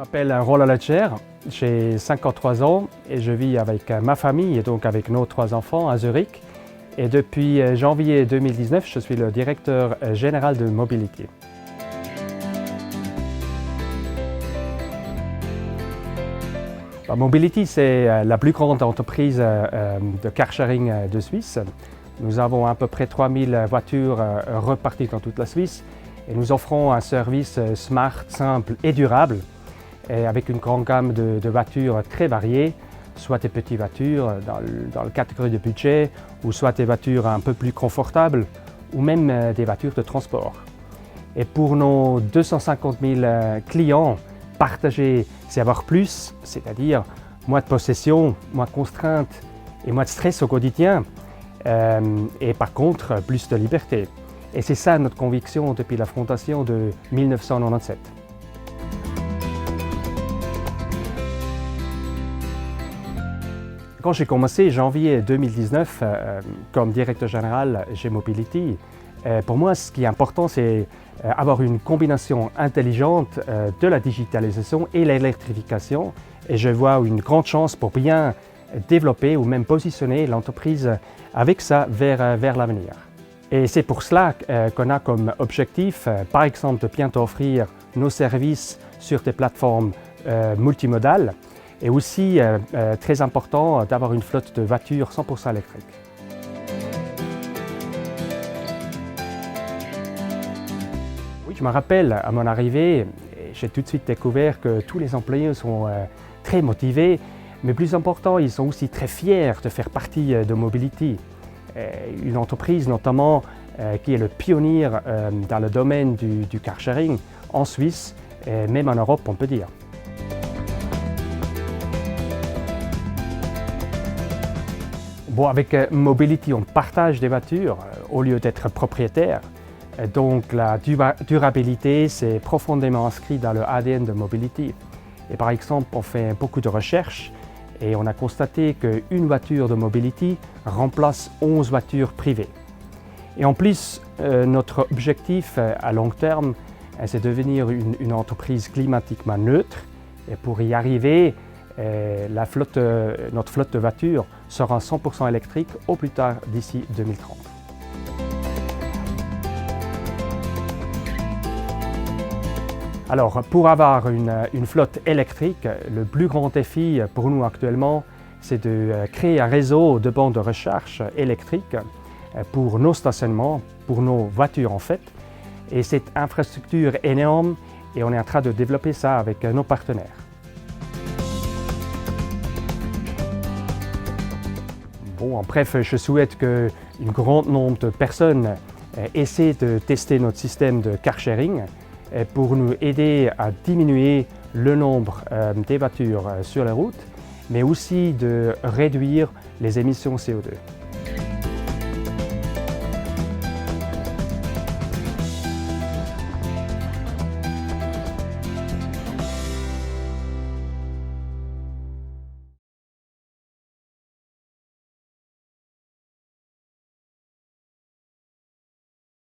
m'appelle Roland Letcher, j'ai 53 ans et je vis avec ma famille et donc avec nos 3 enfants à Zurich. Et depuis janvier 2019, je suis le directeur général de Mobility. Mobility, c'est la plus grande entreprise de car-sharing de Suisse. Nous avons à peu près 3000 voitures reparties dans toute la Suisse et nous offrons un service smart, simple et durable et avec une grande gamme de voitures très variées, soit des petites voitures dans la catégorie de budget, ou soit des voitures un peu plus confortables, ou même des voitures de transport. Et pour nos 250 000 clients, partager, c'est avoir plus, c'est-à-dire moins de possession, moins de contraintes et moins de stress au quotidien, et par contre plus de liberté. Et c'est ça notre conviction depuis la fondation de 1997. Quand j'ai commencé janvier 2019 comme directeur général chez Mobility, pour moi ce qui est important c'est avoir une combinaison intelligente de la digitalisation et l'électrification. Et je vois une grande chance pour bien développer ou même positionner l'entreprise avec ça vers l'avenir. Et c'est pour cela qu'on a comme objectif, par exemple, de bientôt offrir nos services sur des plateformes multimodales et aussi, très important, d'avoir une flotte de voitures 100% électriques. Oui, je me rappelle, à mon arrivée, j'ai tout de suite découvert que tous les employés sont très motivés, mais plus important, ils sont aussi très fiers de faire partie de Mobility. Une entreprise notamment qui est le pionnier dans le domaine du car-sharing en Suisse et même en Europe, on peut dire. Bon, avec Mobility, on partage des voitures au lieu d'être propriétaire. Donc la durabilité, c'est profondément inscrit dans le ADN de Mobility. Et par exemple, on fait beaucoup de recherches et on a constaté qu'une voiture de Mobility remplace 11 voitures privées. Et en plus, notre objectif à long terme, c'est de devenir une entreprise climatiquement neutre. Et pour y arriver, notre flotte de voitures sera 100% électrique au plus tard d'ici 2030. Alors, pour avoir une flotte électrique, le plus grand défi pour nous actuellement, c'est de créer un réseau de bandes de recharge électriques pour nos stationnements, pour nos voitures en fait. Et cette infrastructure est énorme et on est en train de développer ça avec nos partenaires. Bon, en bref, je souhaite qu'un grand nombre de personnes essaient de tester notre système de car-sharing pour nous aider à diminuer le nombre des voitures sur les routes, mais aussi de réduire les émissions CO2.